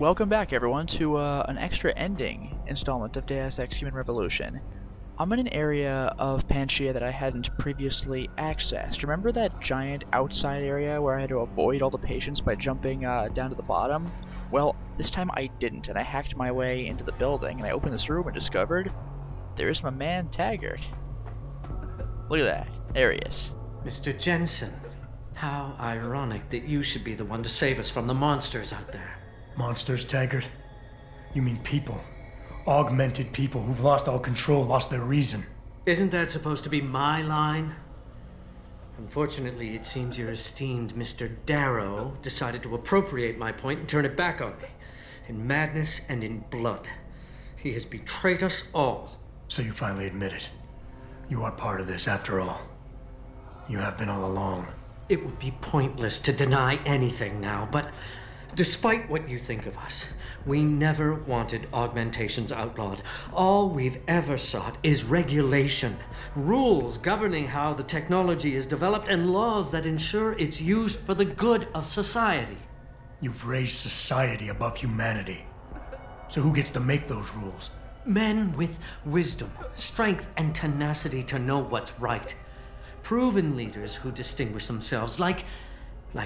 Welcome back, everyone, to an extra ending installment of Deus Ex Human Revolution. I'm in an area of Pangaea that I hadn't previously accessed. Remember that giant outside area where I had to avoid all the patients by jumping down to the bottom? Well, this time I didn't, and I hacked my way into the building, and I opened this room and discovered there's my man Taggart. Look at that. There he is. Mr. Jensen, how ironic that you should be the one to save us from the monsters out there. Monsters, Taggart? You mean people. Augmented people who've lost all control, lost their reason. Isn't that supposed to be my line? Unfortunately, it seems your esteemed Mr. Darrow decided to appropriate my point and turn it back on me. In madness and in blood. He has betrayed us all. So you finally admit it. You are part of this, after all. You have been all along. It would be pointless to deny anything now, but despite what you think of us, we never wanted augmentations outlawed. All we've ever sought is regulation, rules governing how the technology is developed, and laws that ensure its use for the good of society. You've raised society above humanity. So who gets to make those rules? Men with wisdom, strength, and tenacity to know what's right. Proven leaders who distinguish themselves like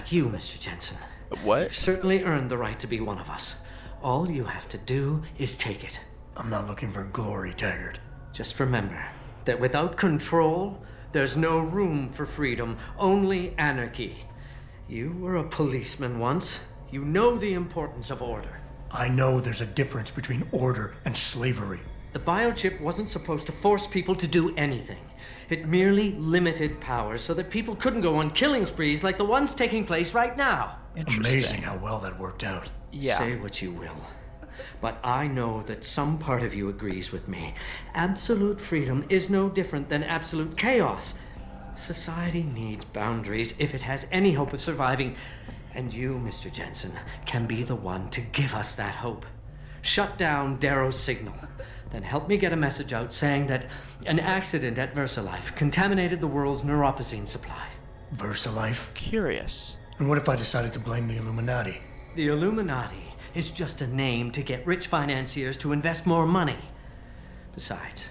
you, Mr. Jensen. What? You've certainly earned the right to be one of us. All you have to do is take it. I'm not looking for glory, Taggart. Just remember that without control, there's no room for freedom, only anarchy. You were a policeman once. You know the importance of order. I know there's a difference between order and slavery. The biochip wasn't supposed to force people to do anything. It merely limited powers so that people couldn't go on killing sprees like the ones taking place right now. Amazing how well that worked out. Yeah. Say what you will, but I know that some part of you agrees with me. Absolute freedom is no different than absolute chaos. Society needs boundaries if it has any hope of surviving, and you, Mr. Jensen, can be the one to give us that hope. Shut down Darrow's signal, then help me get a message out saying that an accident at VersaLife contaminated the world's neuropozyne supply. VersaLife? Curious. And what if I decided to blame the Illuminati? The Illuminati is just a name to get rich financiers to invest more money. Besides,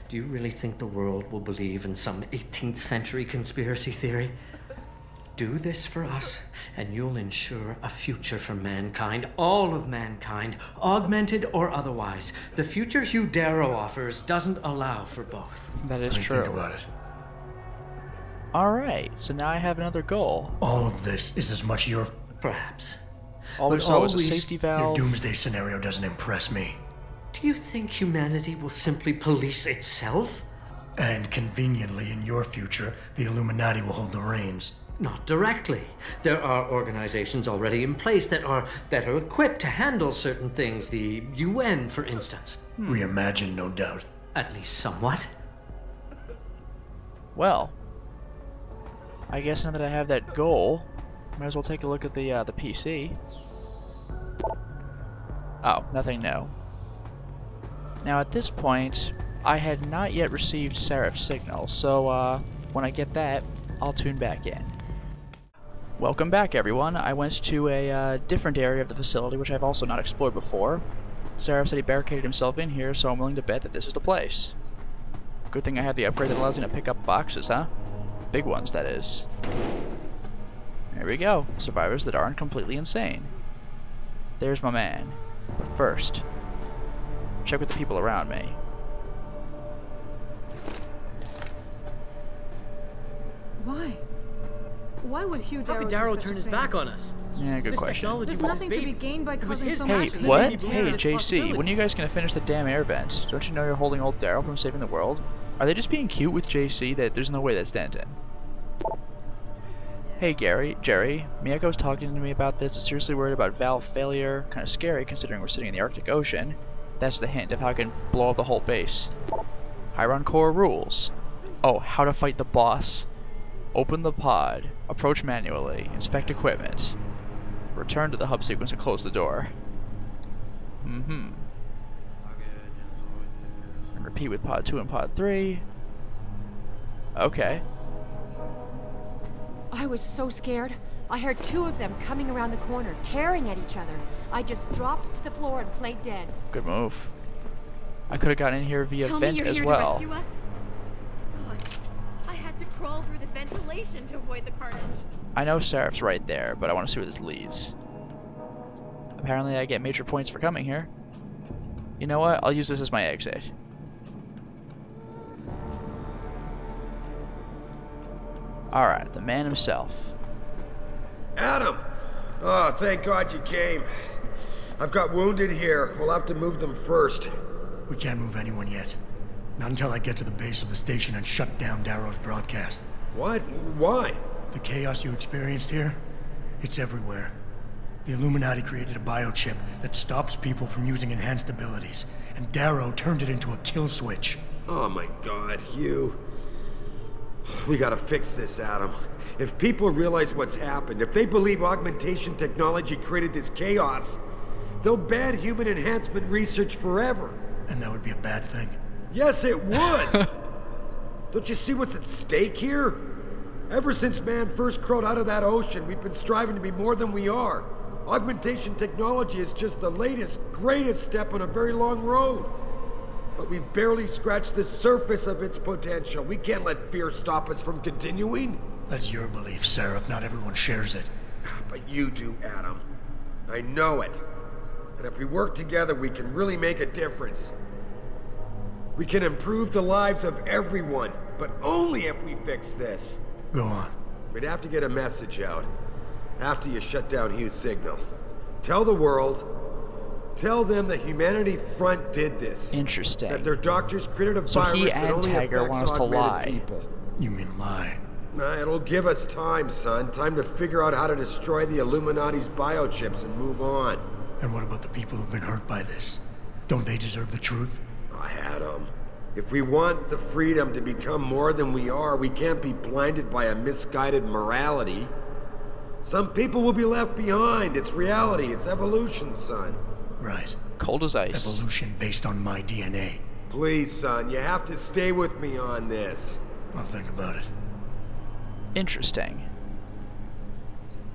do you really think the world will believe in some 18th century conspiracy theory? Do this for us, and you'll ensure a future for mankind, all of mankind, augmented or otherwise. The future Hugh Darrow offers doesn't allow for both. That is Let me true. think about it. Alright, so now I have another goal. All of this is as much your... Perhaps. All But we saw was a always safety Your valve. doomsday scenario doesn't impress me. Do you think humanity will simply police itself? And conveniently, in your future, the Illuminati will hold the reins. Not directly. There are organizations already in place that are better equipped to handle certain things, the UN, for instance. Reimagined, no doubt. At least somewhat. Well, I guess now that I have that goal, might as well take a look at the PC. Oh, nothing new. Now at this point, I had not yet received Sarif's signal, so when I get that, I'll tune back in. Welcome back, everyone. I went to a different area of the facility, which I've also not explored before. Sarif said he barricaded himself in here, so I'm willing to bet that this is the place. Good thing I have the upgrade that allows me to pick up boxes, huh? Big ones, that is. There we go. Survivors that aren't completely insane. There's my man. But first, check with the people around me. Why? Why would Hugh Darrow How could Darrow turn his back on us? Yeah, good This question. technology There's was nothing his to be baby. gained by It was causing his so Hey, much passion. what? He Hey, believed in JC, possibilities. when are you guys gonna finish the damn air vent? Don't you know you're holding old Daryl from saving the world? Are they just being cute with JC that there's no way that's Denton? Hey Jerry, Miyako was talking to me about this. I'm seriously worried about valve failure. Kinda scary considering we're sitting in the Arctic Ocean. That's the hint of how I can blow up the whole base. Hyron core rules. Oh, how to fight the boss. Open the pod. Approach manually. Inspect equipment. Return to the hub sequence and close the door. And repeat with pod 2 and pod 3. Okay. I was so scared. I heard two of them coming around the corner, tearing at each other. I just dropped to the floor and played dead. Good move. I could have gotten in here via Tell vent me you're as here well. to rescue us? God, I had to crawl through the ventilation to avoid the carnage. I know Sarif's right there, but I want to see where this leads. Apparently I get major points for coming here. You know what? I'll use this as my exit. Alright, the man himself. Adam! Oh, thank God you came. I've got wounded here. We'll have to move them first. We can't move anyone yet. Not until I get to the base of the station and shut down Darrow's broadcast. What? Why? The chaos you experienced here, it's everywhere. The Illuminati created a biochip that stops people from using enhanced abilities, and Darrow turned it into a kill switch. Oh my God, you... We gotta fix this, Adam. If people realize what's happened, if they believe augmentation technology created this chaos, they'll ban human enhancement research forever. And that would be a bad thing. Yes, it would! Don't you see what's at stake here? Ever since man first crawled out of that ocean, we've been striving to be more than we are. Augmentation technology is just the latest, greatest step on a very long road. But we've barely scratched the surface of its potential. We can't let fear stop us from continuing. That's your belief, Sarif. Not everyone shares it. But you do, Adam. I know it. And if we work together, we can really make a difference. We can improve the lives of everyone, but only if we fix this. Go on. We'd have to get a message out after you shut down Hugh's signal. Tell the world. Tell them the Humanity Front did this. Interesting. That their doctors created a So he virus that and only Taggart affects want us to lie. augmented people. You mean lie? It'll give us time, son. Time to figure out how to destroy the Illuminati's biochips and move on. And what about the people who've been hurt by this? Don't they deserve the truth? I had 'em. If we want the freedom to become more than we are, we can't be blinded by a misguided morality. Some people will be left behind. It's reality. It's evolution, son. Right. Cold as ice. Evolution based on my DNA. Please, son, you have to stay with me on this. I'll think about it. Interesting.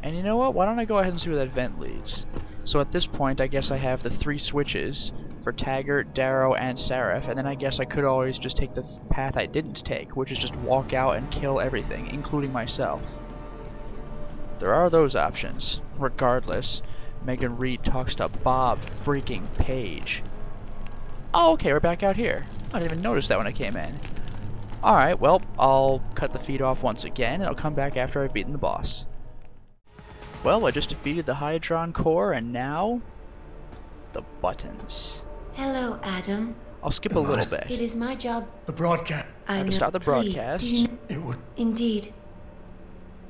And you know what? Why don't I go ahead and see where that vent leads? So at this point, I guess I have the 3 switches for Taggart, Darrow, and Sarif, and then I guess I could always just take the path I didn't take, which is just walk out and kill everything, including myself. There are those options. Regardless, Megan Reed talks to Bob freaking Page. Oh, okay, we're back out here. I didn't even notice that when I came in. Alright, well, I'll cut the feed off once again, and I'll come back after I've beaten the boss. Well, I just defeated the Hydron core, and now... the buttons. Hello, Adam. I'll skip a little bit. It is my job. The broadcast. I have to know. start the Please, broadcast. do you... It would... Indeed.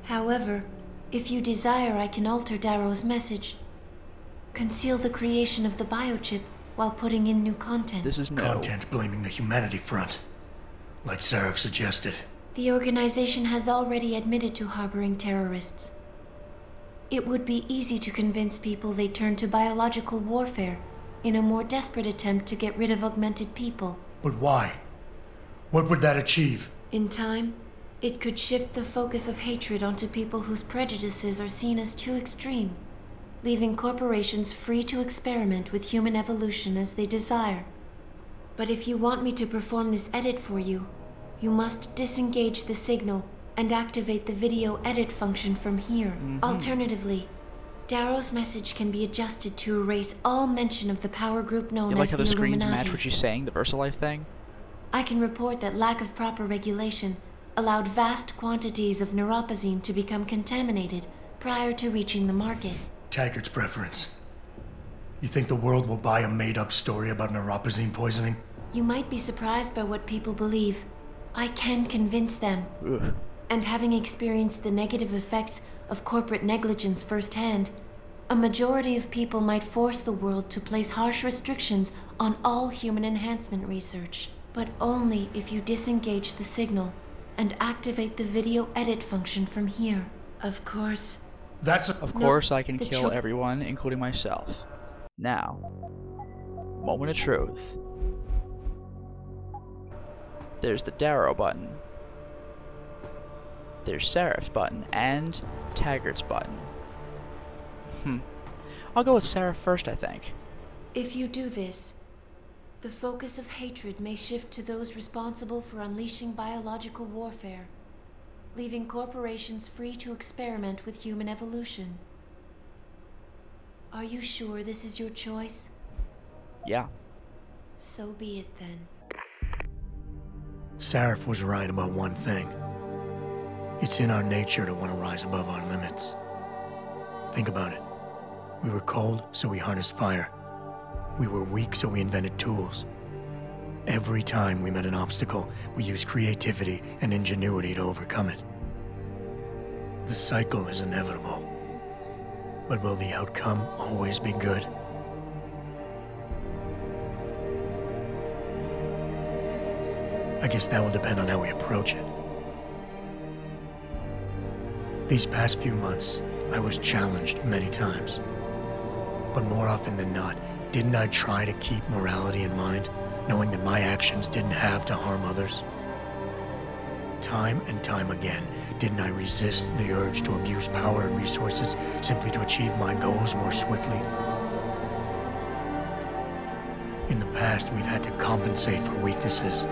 However, if you desire, I can alter Darrow's message. Conceal the creation of the biochip while putting in new content. This is no. Content blaming the Humanity Front. Like Sarif suggested. The organization has already admitted to harboring terrorists. It would be easy to convince people they turn to biological warfare in a more desperate attempt to get rid of augmented people. But why? What would that achieve? In time, it could shift the focus of hatred onto people whose prejudices are seen as too extreme, leaving corporations free to experiment with human evolution as they desire. But if you want me to perform this edit for you, you must disengage the signal and activate the video edit function from here. Alternatively, Darrow's message can be adjusted to erase all mention of the power group known You like as how the the screens Illuminati. match what she's saying, the VersaLife thing? I can report that lack of proper regulation allowed vast quantities of neuropazine to become contaminated prior to reaching the market. Taggart's preference. You think the world will buy a made-up story about neuropazine poisoning? You might be surprised by what people believe. I can convince them. Ugh. And having experienced the negative effects of corporate negligence firsthand, a majority of people might force the world to place harsh restrictions on all human enhancement research. But only if you disengage the signal and activate the video edit function from here. Of course. That's a... Of course I can the kill everyone, including myself. Now, moment of truth. There's the Darrow button. There's Sarif's button, and Taggart's button. I'll go with Sarif first, I think. If you do this, the focus of hatred may shift to those responsible for unleashing biological warfare, leaving corporations free to experiment with human evolution. Are you sure this is your choice? Yeah. So be it then. Sarif was right about one thing. It's in our nature to want to rise above our limits. Think about it. We were cold, so we harnessed fire. We were weak, so we invented tools. Every time we met an obstacle, we used creativity and ingenuity to overcome it. The cycle is inevitable. But will the outcome always be good? I guess that will depend on how we approach it. These past few months, I was challenged many times. But more often than not, didn't I try to keep morality in mind, knowing that my actions didn't have to harm others? Time and time again, didn't I resist the urge to abuse power and resources simply to achieve my goals more swiftly? In the past, we've had to compensate for weaknesses,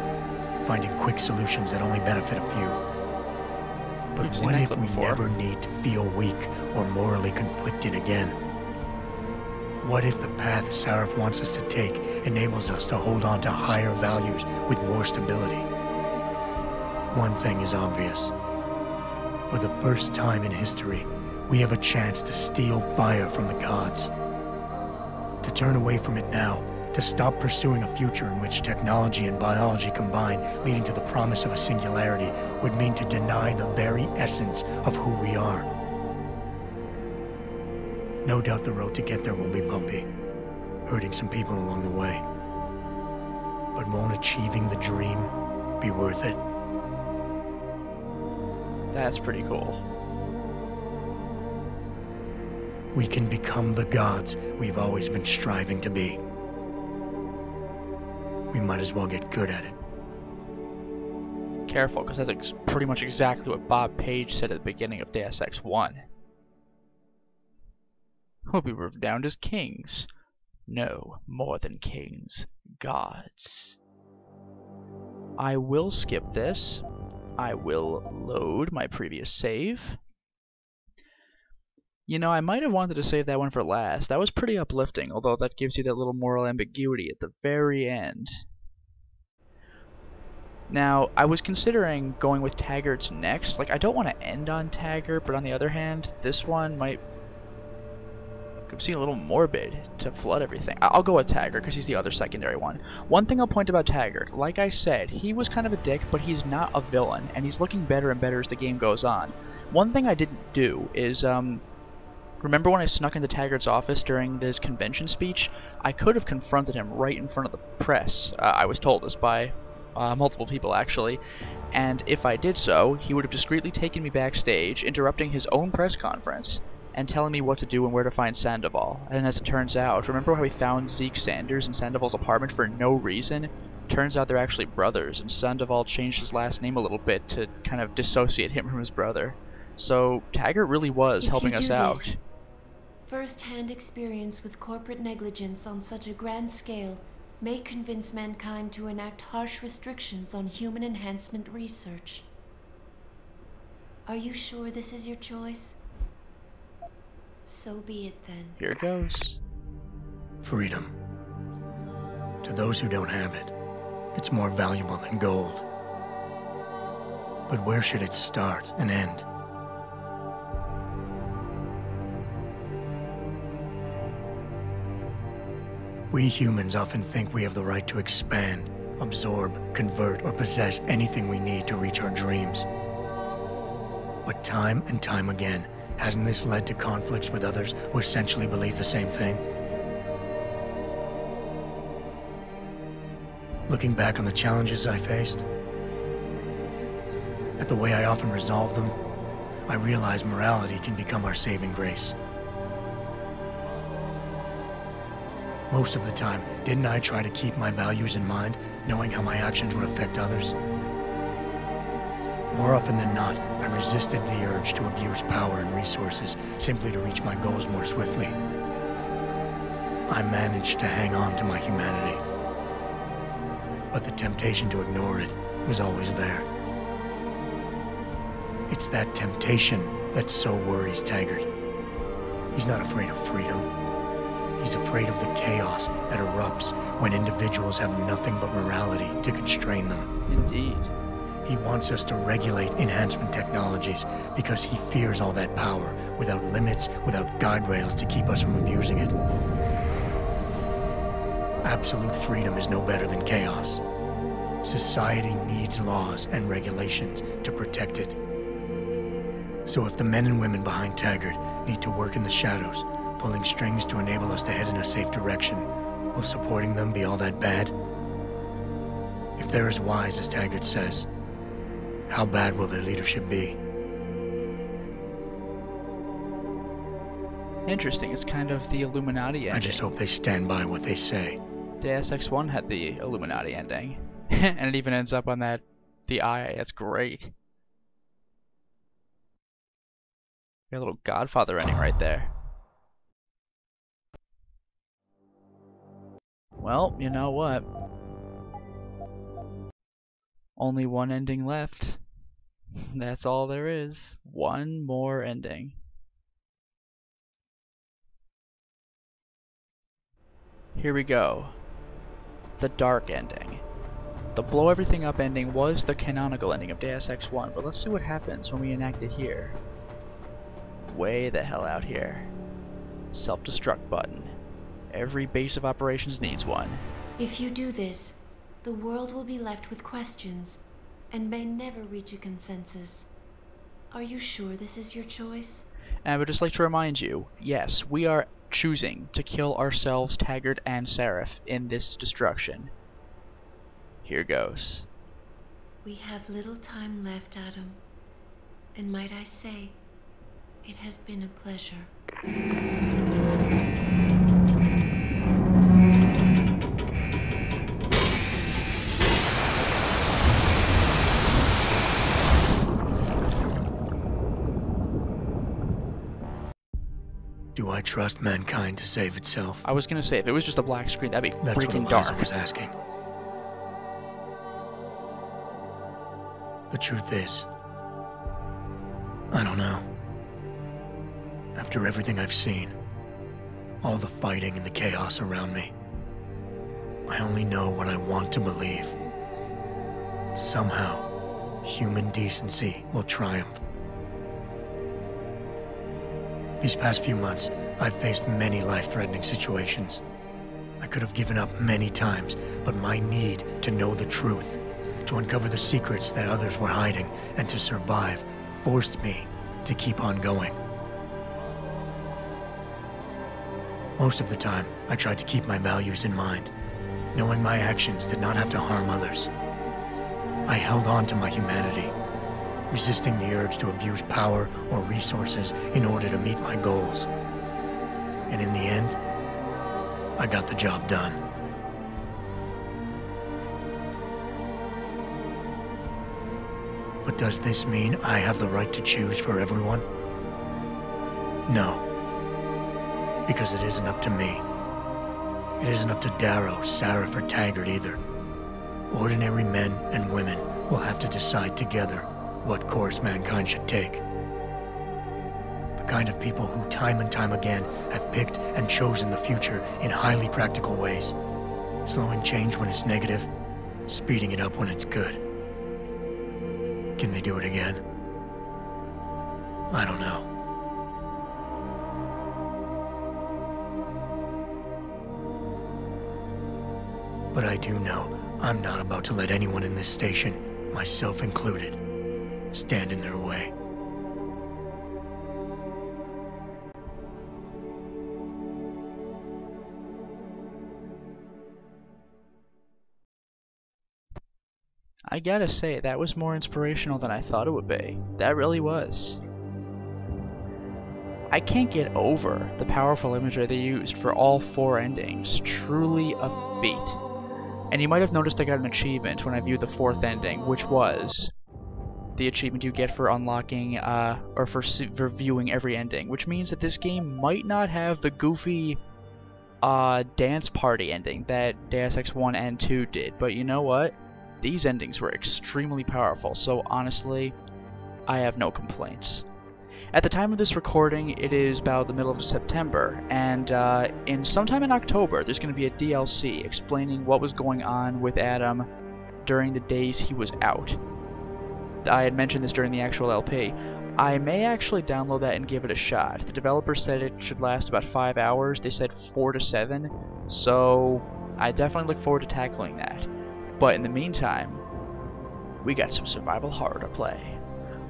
finding quick solutions that only benefit a few. But what if we never need to feel weak or morally conflicted again? What if the path Sarif wants us to take enables us to hold on to higher values with more stability? One thing is obvious. For the first time in history, we have a chance to steal fire from the gods. To turn away from it now, to stop pursuing a future in which technology and biology combine, leading to the promise of a singularity, would mean to deny the very essence of who we are. No doubt the road to get there will be bumpy, hurting some people along the way. But won't achieving the dream be worth it? That's pretty cool. We can become the gods we've always been striving to be. We might as well get good at it. Careful, because that's pretty much exactly what Bob Page said at the beginning of Deus Ex 1. We'll be renowned as kings. No, more than kings. Gods. I will skip this. I will load my previous save. You know, I might have wanted to save that one for last. That was pretty uplifting, although that gives you that little moral ambiguity at the very end. Now, I was considering going with Taggart's next. Like, I don't want to end on Taggart, but on the other hand, this one might seem a little morbid to flood everything. I'll go with Taggart, because he's the other secondary one. One thing I'll point about Taggart, like I said, he was kind of a dick, but he's not a villain, and he's looking better and better as the game goes on. One thing I didn't do is, remember when I snuck into Taggart's office during his convention speech? I could have confronted him right in front of the press. I was told this by multiple people, actually. And if I did so, he would have discreetly taken me backstage, interrupting his own press conference, and telling me what to do and where to find Sandoval. And as it turns out, remember how he found Zeke Sanders in Sandoval's apartment for no reason? Turns out they're actually brothers, and Sandoval changed his last name a little bit to kind of dissociate him from his brother. So Taggart really was helping us out. First-hand experience with corporate negligence on such a grand scale may convince mankind to enact harsh restrictions on human enhancement research. Are you sure this is your choice? So be it then. Here it goes. Freedom. To those who don't have it, it's more valuable than gold. But where should it start and end? We humans often think we have the right to expand, absorb, convert, or possess anything we need to reach our dreams. But time and time again, hasn't this led to conflicts with others who essentially believe the same thing? Looking back on the challenges I faced, at the way I often resolve them, I realize morality can become our saving grace. Most of the time, didn't I try to keep my values in mind, knowing how my actions would affect others? More often than not, I resisted the urge to abuse power and resources simply to reach my goals more swiftly. I managed to hang on to my humanity. But the temptation to ignore it was always there. It's that temptation that so worries Taggart. He's not afraid of freedom. He's afraid of the chaos that erupts when individuals have nothing but morality to constrain them. Indeed. He wants us to regulate enhancement technologies because he fears all that power, without limits, without guide rails to keep us from abusing it. Absolute freedom is no better than chaos. Society needs laws and regulations to protect it. So if the men and women behind Taggart need to work in the shadows, pulling strings to enable us to head in a safe direction, will supporting them be all that bad? If they're as wise as Taggart says, how bad will their leadership be? Interesting, it's kind of the Illuminati ending. I just hope they stand by what they say. Deus Ex 1 had the Illuminati ending. And it even ends up on the eye. That's great. Got a little Godfather ending right there. Well, you know what? Only one ending left. That's all there is. One more ending. Here we go. The dark ending. The blow everything up ending was the canonical ending of Deus Ex 1, but let's see what happens when we enact it here. Way the hell out here. Self-destruct button. Every base of operations needs one. If you do this, the world will be left with questions and may never reach a consensus. Are you sure this is your choice? And I would just like to remind you, yes, we are choosing to kill ourselves, Taggart, and Sarif in this destruction. Here goes. We have little time left, Adam. And might I say, it has been a pleasure. Do I trust mankind to save itself? I was gonna say, if it was just a black screen, that'd be That's freaking what Eliza dark. was asking. The truth is, I don't know. After everything I've seen, all the fighting and the chaos around me, I only know what I want to believe. Somehow, human decency will triumph. These past few months, I've faced many life-threatening situations. I could have given up many times, but my need to know the truth, to uncover the secrets that others were hiding, and to survive, forced me to keep on going. Most of the time, I tried to keep my values in mind, knowing my actions did not have to harm others. I held on to my humanity, resisting the urge to abuse power or resources in order to meet my goals. And in the end, I got the job done. But does this mean I have the right to choose for everyone? No. Because it isn't up to me. It isn't up to Darrow, Sarif, or Taggart either. Ordinary men and women will have to decide together what course mankind should take. The kind of people who time and time again have picked and chosen the future in highly practical ways, slowing change when it's negative, speeding it up when it's good. Can they do it again? I don't know. But I do know I'm not about to let anyone in this station, myself included, stand in their way. I gotta say, that was more inspirational than I thought it would be. That really was. I can't get over the powerful imagery they used for all four endings. Truly a feat. And you might have noticed I got an achievement when I viewed the fourth ending, which was the achievement you get for unlocking, or for viewing every ending, which means that this game might not have the goofy dance party ending that Deus Ex 1 and 2 did, but you know what? These endings were extremely powerful, so honestly, I have no complaints. At the time of this recording, it is about the middle of September, and sometime in October, there's going to be a DLC explaining what was going on with Adam during the days he was out. I had mentioned this during the actual LP. I may actually download that and give it a shot. The developer said it should last about 5 hours. They said 4 to 7, so I definitely look forward to tackling that. But in the meantime, we got some survival horror to play.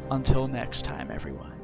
Until next time, everyone.